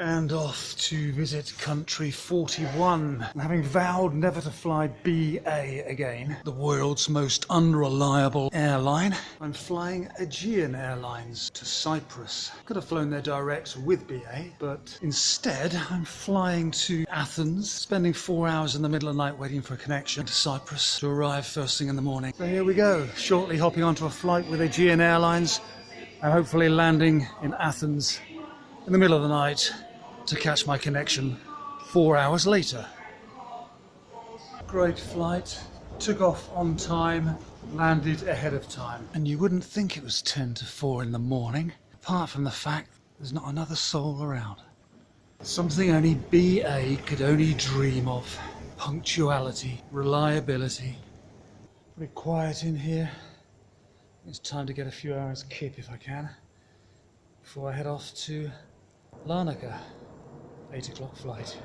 And off to visit country 41. And having vowed never to fly BA again, the world's most unreliable airline, I'm flying Aegean Airlines to Cyprus. Could have flown there direct with BA, but instead I'm flying to Athens, spending 4 hours in the middle of the night waiting for a connection to Cyprus to arrive first thing in the morning. So here we go, shortly hopping onto a flight with Aegean Airlines and hopefully landing in Athens in the middle of the night to catch my connection 4 hours later. Great flight, took off on time, landed ahead of time. And you wouldn't think it was 10 to 4 in the morning, apart from the fact there's not another soul around. Something only BA could only dream of. Punctuality, reliability. Pretty quiet in here. It's time to get a few hours kip if I can, before I head off to Larnaca. 8 o'clock flight.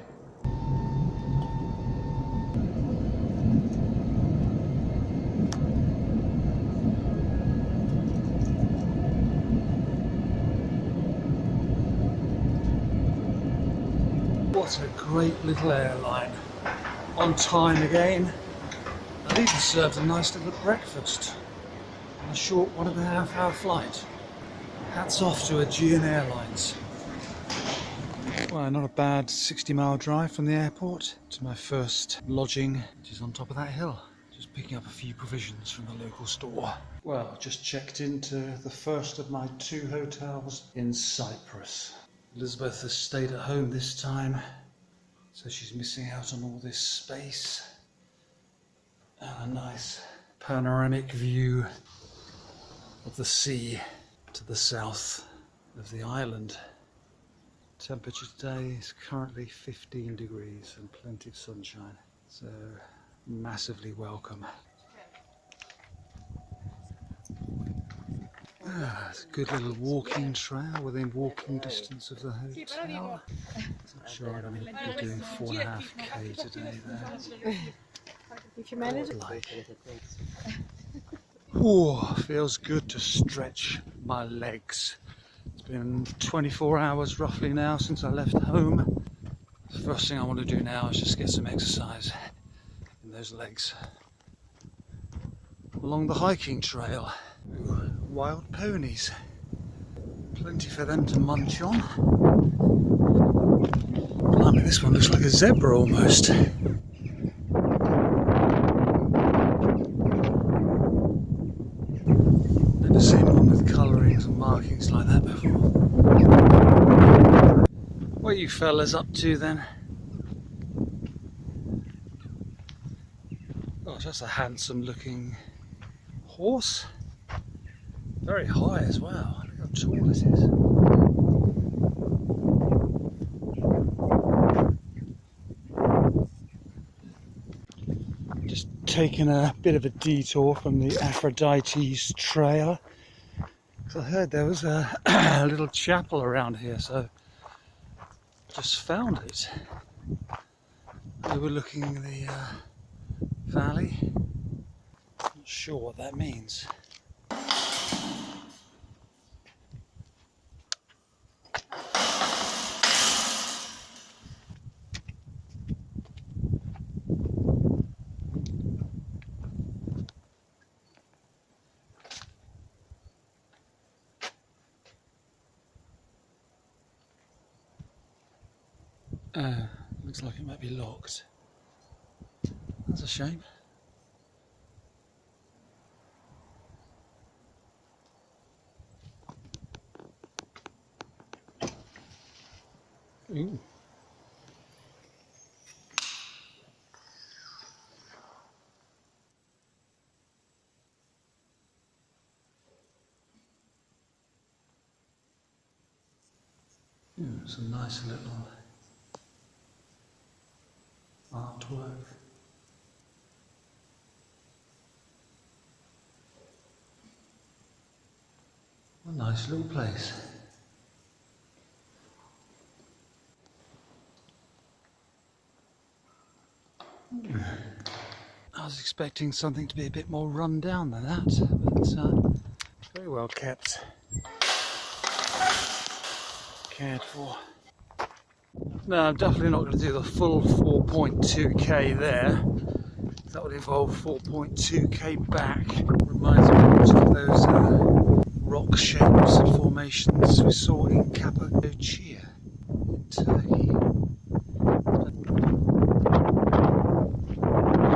What a great little airline. On time again. I've even served a nice little breakfast on a short 1.5 hour flight. Hats off to Aegean Airlines. Well, not a bad 60-mile drive from the airport to my first lodging, which is on top of that hill. Just picking up a few provisions from the local store. Well, just checked into the first of my 2 hotels in Cyprus. Elizabeth has stayed at home this time, so she's missing out on all this space and a nice panoramic view of the sea to the south of the island. Temperature today is currently 15 degrees and plenty of sunshine, so massively welcome. It's a good little walking trail within walking distance of the hotel. I'm sure I'm going to be doing 4.5k today there. If you manage it. Oh, feels good to stretch my legs. It's been 24 hours roughly now since I left home. The first thing I want to do now is just get some exercise in those legs. Along the hiking trail, ooh, wild ponies. Plenty for them to munch on. Blimey, this one looks like a zebra almost. Never seen one with colourings and markings like that before. What are you fellas up to then? Gosh, that's a handsome looking horse. Very high as well. Look how tall it is. Just taking a bit of a detour from the Aphrodite's trail. I heard there was a little chapel around here, so just found it. We were looking in the valley. Not sure what that means. Looks like it might be locked. That's a shame. Ooh. Some nice little artwork. A nice little place. I was expecting something to be a bit more run down than that, but very well kept. Cared for. No, I'm definitely not going to do the full 4.2k there. That would involve 4.2k back. Reminds me much of those rock shapes and formations we saw in Cappadocia in Turkey.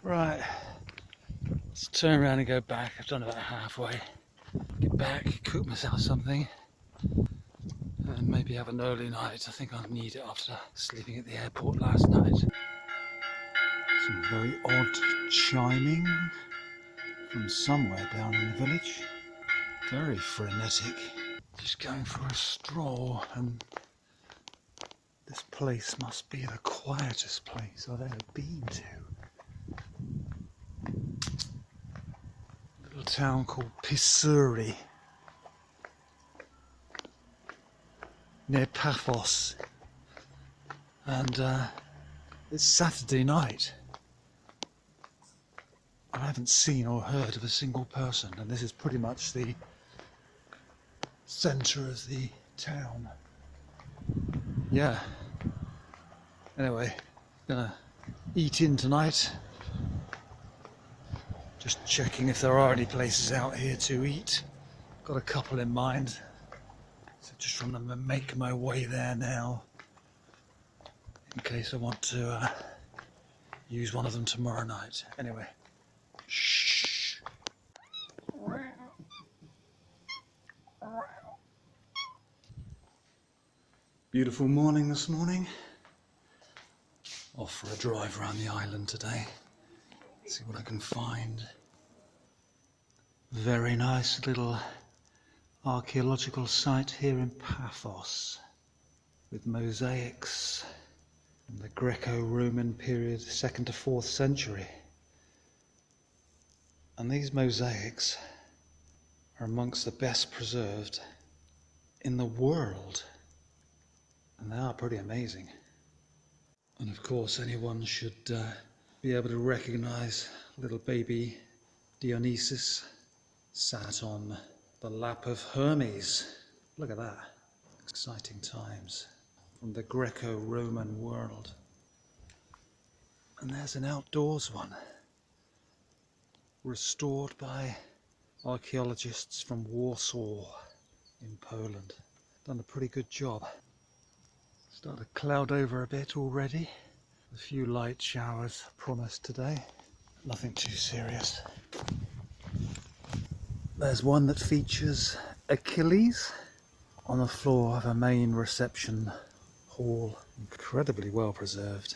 Right, let's turn around and go back. I've done about halfway. Get back, cook myself something, and maybe have an early night. I think I'll need it after sleeping at the airport last night. Some very odd chiming from somewhere down in the village. Very frenetic. Just going for a stroll, and this place must be the quietest place I've ever been to. A little town called Pisuri, near Paphos, and it's Saturday night. I haven't seen or heard of a single person, and this is pretty much the centre of the town. Yeah. Anyway, gonna eat in tonight. Just checking if there are any places out here to eat. Got a couple in mind. So just trying to make my way there now, in case I want to use one of them tomorrow night. Anyway. Shh. Beautiful morning this morning. Off for a drive around the island today. See what I can find. Very nice little archaeological site here in Paphos, with mosaics from the Greco-Roman period, 2nd to 4th century. And these mosaics are amongst the best preserved in the world. And they are pretty amazing. And of course anyone should be able to recognize little baby Dionysus sat on the lap of Hermes. Look at that. Exciting times from the Greco-Roman world. And there's an outdoors one, restored by archaeologists from Warsaw in Poland. Done a pretty good job. Started to cloud over a bit already. A few light showers promised today. Nothing too serious. There's one that features Achilles on the floor of a main reception hall. Incredibly well preserved.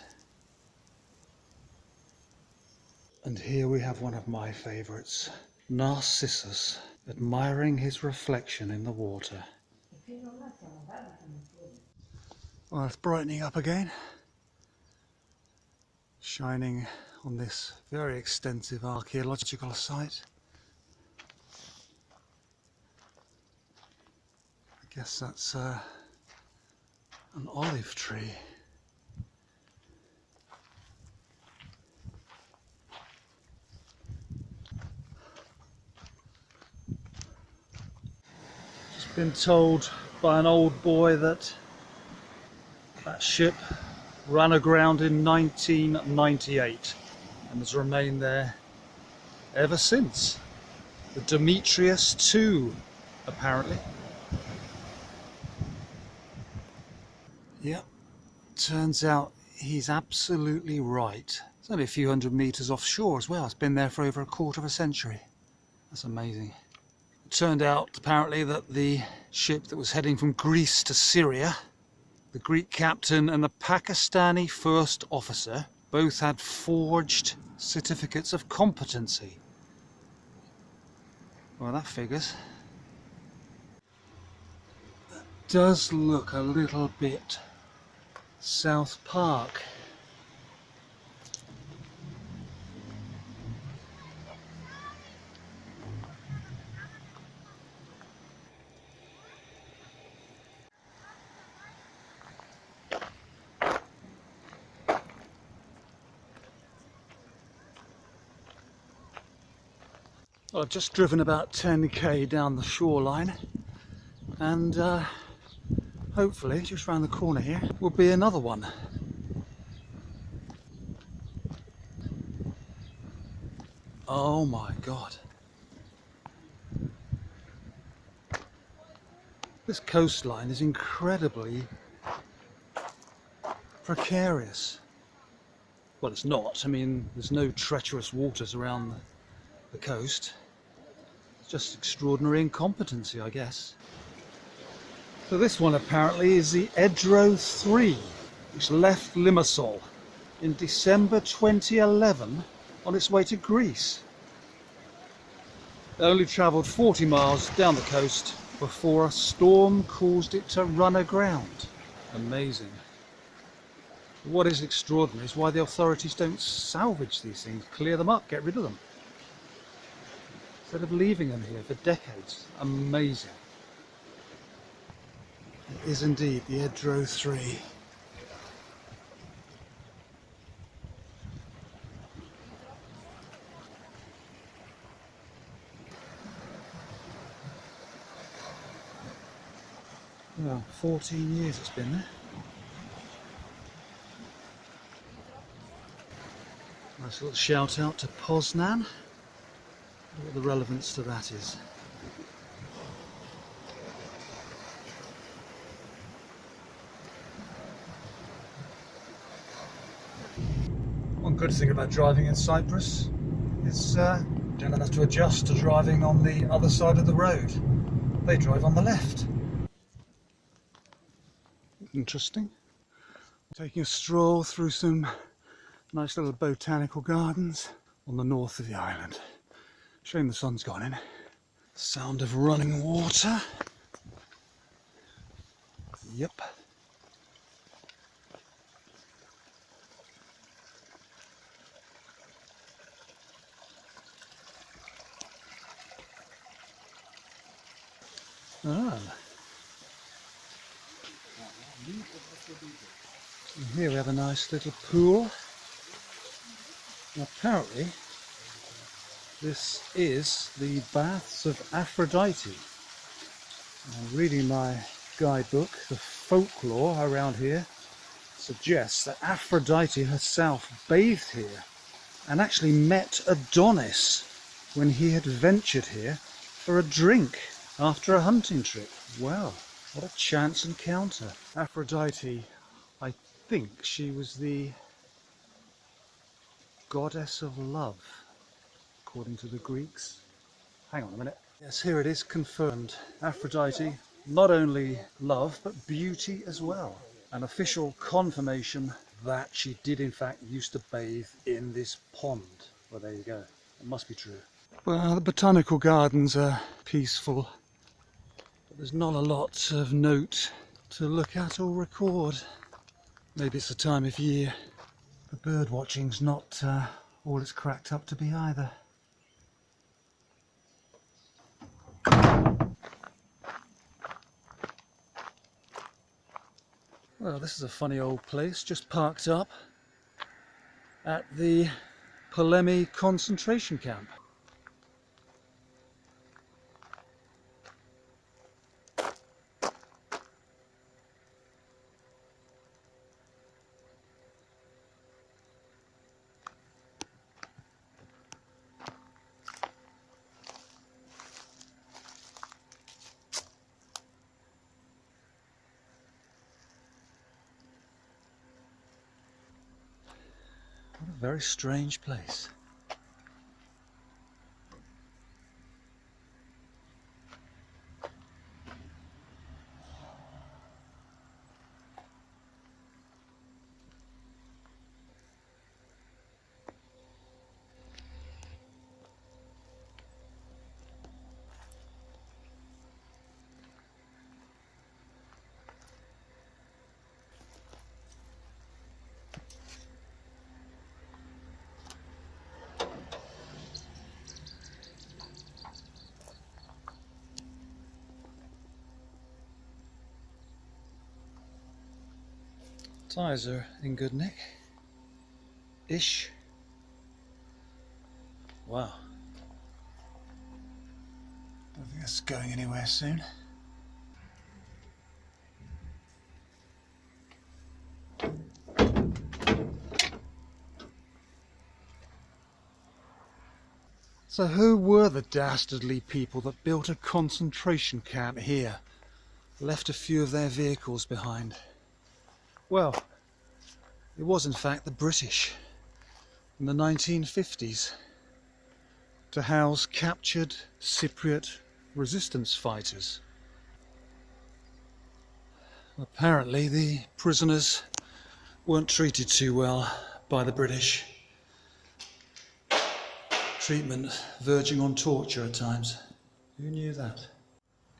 And here we have one of my favourites, Narcissus, admiring his reflection in the water. Well, it's brightening up again, shining on this very extensive archaeological site. I guess that's an olive tree. Just been told by an old boy that ship ran aground in 1998 and has remained there ever since. The Demetrius II, apparently. Yep, turns out he's absolutely right. It's only a few hundred meters offshore as well. It's been there for over a quarter of a century. That's amazing. It turned out apparently that the ship that was heading from Greece to Syria, the Greek captain and the Pakistani first officer both had forged certificates of competency. Well, that figures. That does look a little bit South Park. Well, I've just driven about 10k down the shoreline, and hopefully just round the corner here will be another one. Oh my god. This coastline is incredibly precarious. Well, it's not. I mean, there's no treacherous waters around the coast. It's just extraordinary incompetency, I guess. So this one apparently is the Edro 3, which left Limassol in December 2011 on its way to Greece. It only travelled 40 miles down the coast before a storm caused it to run aground. Amazing. What is extraordinary is why the authorities don't salvage these things, clear them up, get rid of them, instead of leaving them here for decades. Amazing. It is indeed the Edro 3. Well, 14 years it's been there. Nice little shout out to Poznan. What the relevance to that is. One good thing about driving in Cyprus is you don't have to adjust to driving on the other side of the road. They drive on the left. Interesting. Taking a stroll through some nice little botanical gardens on the north of the island. Shame the sun's gone in. Sound of running water. Yep. Ah. And here we have a nice little pool. And apparently this is the Baths of Aphrodite. And reading my guidebook, the folklore around here suggests that Aphrodite herself bathed here and actually met Adonis when he had ventured here for a drink after a hunting trip. Wow, what a chance encounter. Aphrodite, I think she was the goddess of love, according to the Greeks. Hang on a minute. Yes, here it is, confirmed. Aphrodite, not only love, but beauty as well. An official confirmation that she did in fact used to bathe in this pond. Well, there you go. It must be true. Well, the botanical gardens are peaceful, but there's not a lot of note to look at or record. Maybe it's the time of year. The bird watching's not all it's cracked up to be either. Well, this is a funny old place, just parked up at the Polemi concentration camp. What a very strange place. Tyres are in good nick. Ish. Wow. I don't think that's going anywhere soon. So who were the dastardly people that built a concentration camp here? Left a few of their vehicles behind? Well, it was in fact the British in the 1950s to house captured Cypriot resistance fighters. Apparently the prisoners weren't treated too well by the British. Treatment verging on torture at times. Who knew that?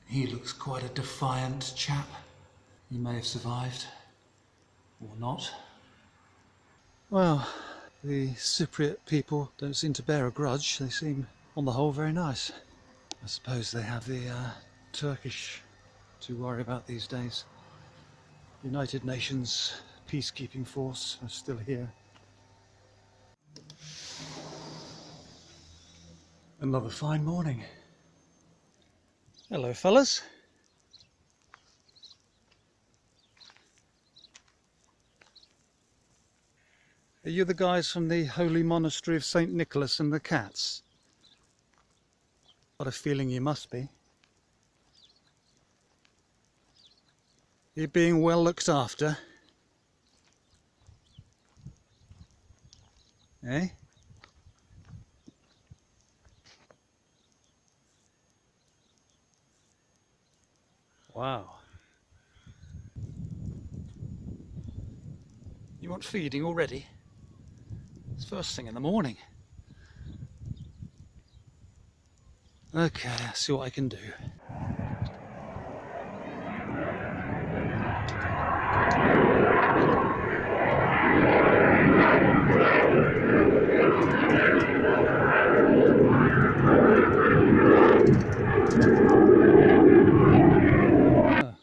He looks quite a defiant chap. He may have survived, or not. Well, the Cypriot people don't seem to bear a grudge. They seem, on the whole, very nice. I suppose they have the Turkish to worry about these days. United Nations peacekeeping force are still here. Another fine morning. Hello, fellas. Are you the guys from the holy monastery of St. Nicholas and the cats? Got a feeling you must be. You're being well looked after? Eh? Wow. You want feeding already? It's first thing in the morning. Okay, I'll see what I can do.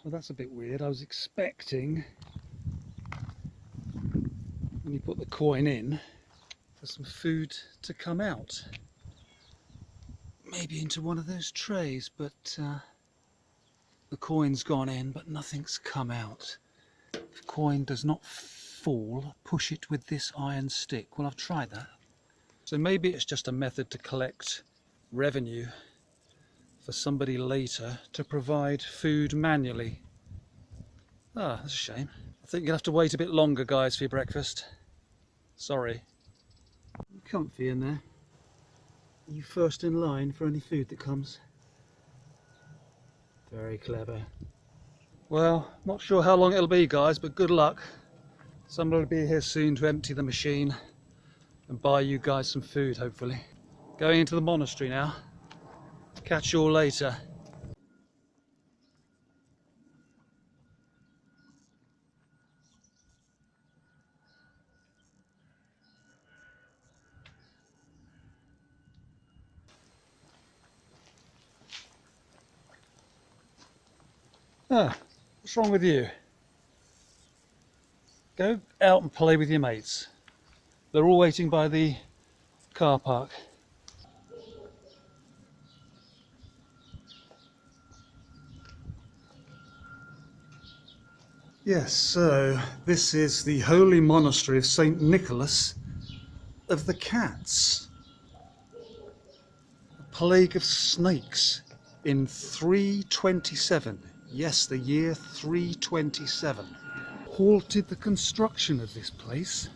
Well, that's a bit weird. I was expecting, when you put the coin in, for some food to come out. Maybe into one of those trays, but the coin's gone in, but nothing's come out. If the coin does not fall, push it with this iron stick. Well, I've tried that. So maybe it's just a method to collect revenue for somebody later to provide food manually. Ah, that's a shame. I think you'll have to wait a bit longer, guys, for your breakfast. Sorry. You comfy in there? Are you first in line for any food that comes? Very clever. Well, not sure how long it'll be, guys, but good luck. Somebody will be here soon to empty the machine and buy you guys some food, hopefully. Going into the monastery now. Catch you all later. Ah, what's wrong with you? Go out and play with your mates. They're all waiting by the car park. Yes, so this is the holy monastery of St. Nicholas of the Cats. A plague of snakes in 327. Yes, the year 327. Halted the construction of this place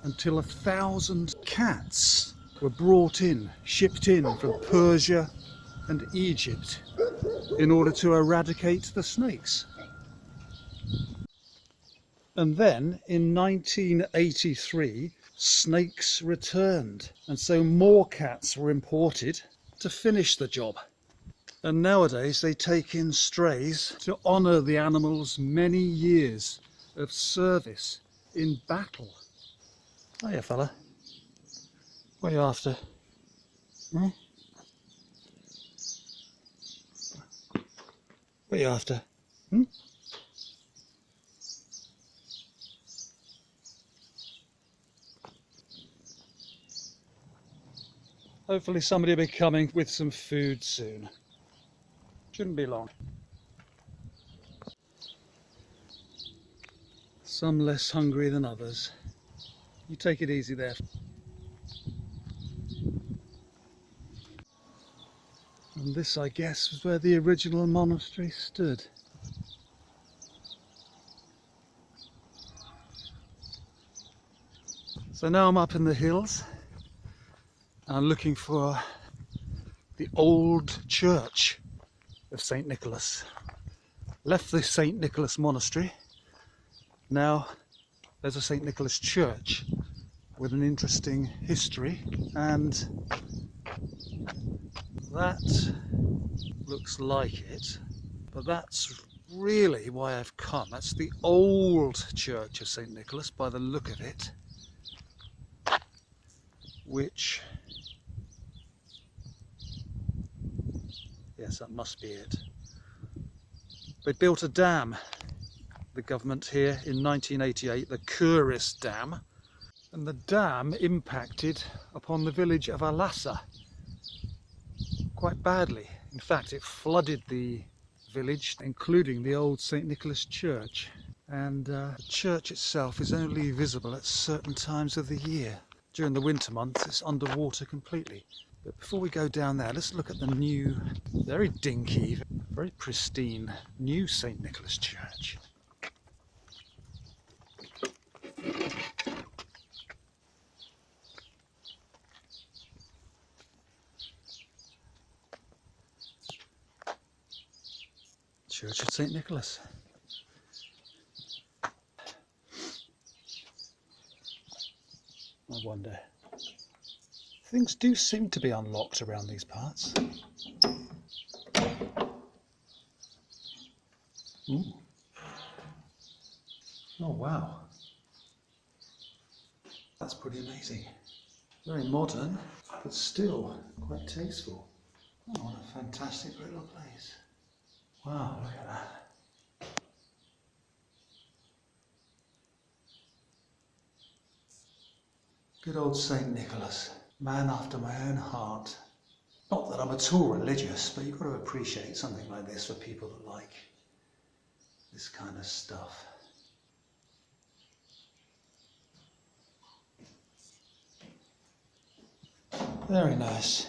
until 1,000 cats were brought in, shipped in from Persia and Egypt in order to eradicate the snakes. And then in 1983 snakes returned, and so more cats were imported to finish the job. And nowadays they take in strays to honour the animals' many years of service in battle. Hiya, fella. What are you after? Hmm? What are you after? Hmm? Hopefully somebody will be coming with some food soon. Shouldn't be long. Some less hungry than others. You take it easy there. And this, I guess, was where the original monastery stood. So now I'm up in the hills. I'm looking for the old church of St. Nicholas. Left the St. Nicholas monastery. Now there's a St. Nicholas church with an interesting history, and that looks like it, but that's really why I've come. That's the old church of St. Nicholas by the look of it, which, yes, that must be it. They built a dam, the government here, in 1988, the Cyprus Dam, and the dam impacted upon the village of Alassa quite badly. In fact, it flooded the village, including the old St. Nicholas church, and the church itself is only visible at certain times of the year. During the winter months it's underwater completely. But before we go down there, let's look at the new, very dinky, very pristine new St. Nicholas church. Church of St. Nicholas. I wonder. Things do seem to be unlocked around these parts. Ooh. Oh wow. That's pretty amazing. Very modern, but still quite tasteful. Oh, what a fantastic little place. Wow, look at that. Good old St. Nicholas, man after my own heart. Not that I'm at all religious, but you've got to appreciate something like this for people that like this kind of stuff. Very nice.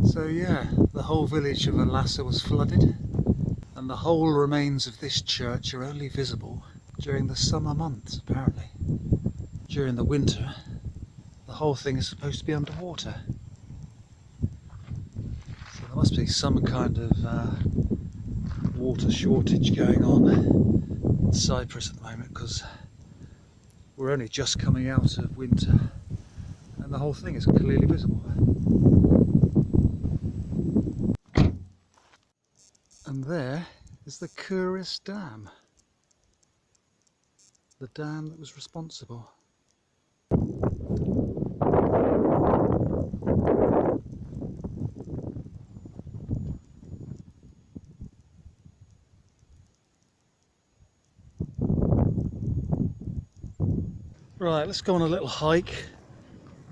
So yeah, the whole village of Alassa was flooded, and the whole remains of this church are only visible during the summer months, apparently. During the winter, the whole thing is supposed to be underwater. So there must be some kind of water shortage going on in Cyprus at the moment, because we're only just coming out of winter and the whole thing is clearly visible. And there is the Cyprus Dam, the dam that was responsible. Right, let's go on a little hike,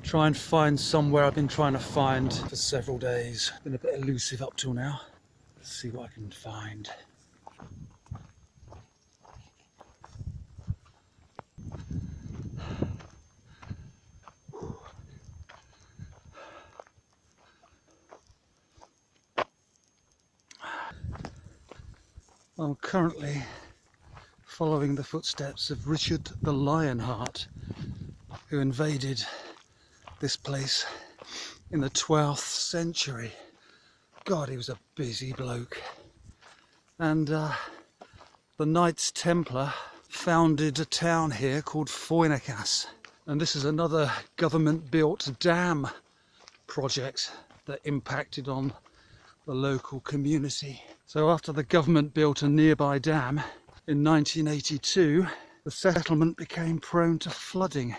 try and find somewhere I've been trying to find for several days. Been a bit elusive up till now. Let's see what I can find. I'm currently following the footsteps of Richard the Lionheart, who invaded this place in the 12th century. God, he was a busy bloke. And the Knights Templar founded a town here called Foinikas. And this is another government-built dam project that impacted on the local community. So after the government built a nearby dam in 1982, the settlement became prone to flooding.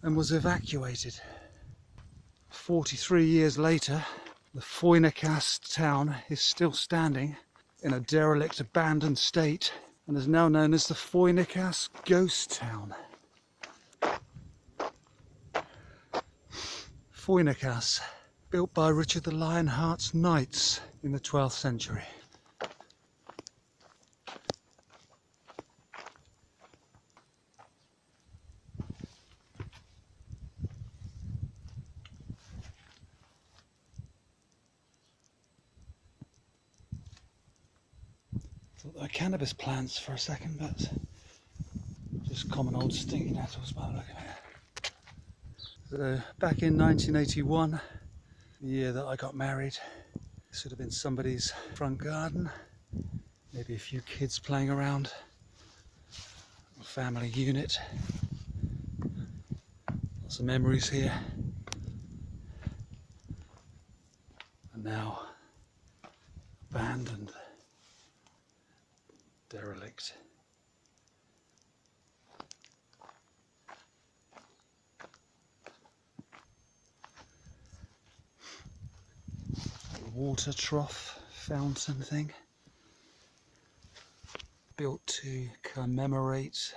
and was evacuated. 43 years later, the Foinikas town is still standing in a derelict, abandoned state and is now known as the Foinikas Ghost Town. Foinikas, built by Richard the Lionheart's knights in the 12th century. Thought they were cannabis plants for a second, but just common old stinky nettles by the look of it. So back in 1981, the year that I got married, this would have been somebody's front garden, maybe a few kids playing around, a family unit. Lots of memories here. And now abandoned, derelict. Water trough fountain thing, built to commemorate,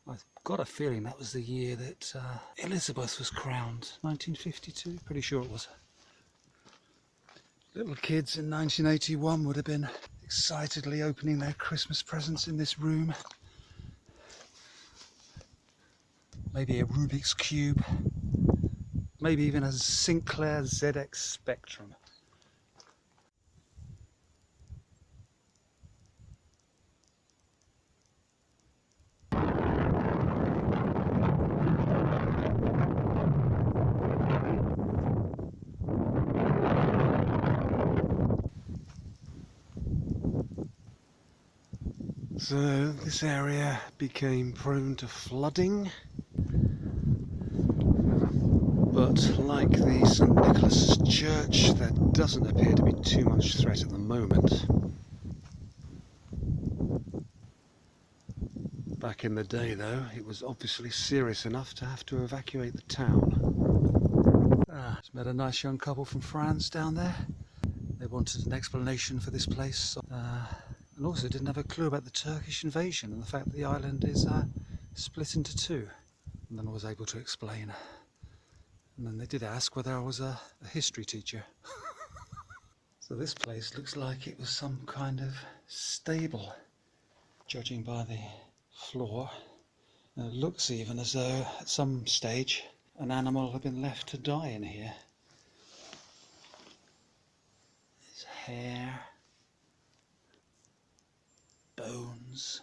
I've got a feeling that was the year that Elizabeth was crowned, 1952, pretty sure it was. Little kids in 1981 would have been excitedly opening their Christmas presents in this room. Maybe a Rubik's Cube, maybe even a Sinclair ZX Spectrum. So this area became prone to flooding, but like the St. Nicholas Church, there doesn't appear to be too much threat at the moment. Back in the day though, it was obviously serious enough to have to evacuate the town. Just met a nice young couple from France down there. They wanted an explanation for this place. And also didn't have a clue about the Turkish invasion and the fact that the island is split into two. And then I was able to explain. And then they did ask whether I was a history teacher. So this place looks like it was some kind of stable, judging by the floor. And it looks even as though at some stage an animal had been left to die in here. There's hair. Bones.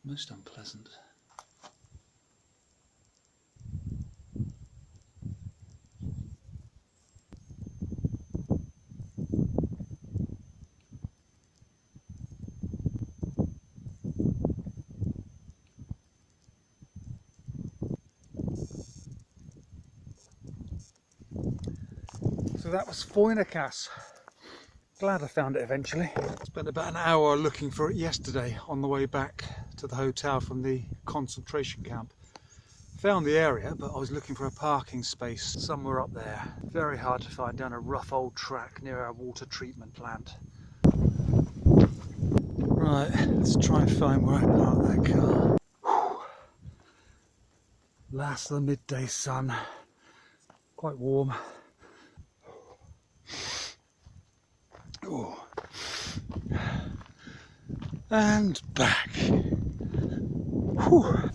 Most unpleasant. So that was Foinikas. Glad I found it eventually. Spent about an hour looking for it yesterday on the way back to the hotel from the concentration camp. Found the area, but I was looking for a parking space somewhere up there. Very hard to find down a rough old track near our water treatment plant. Right, let's try and find where I parked that car. Whew. Last of the midday sun. Quite warm. Ooh. And back. Whew.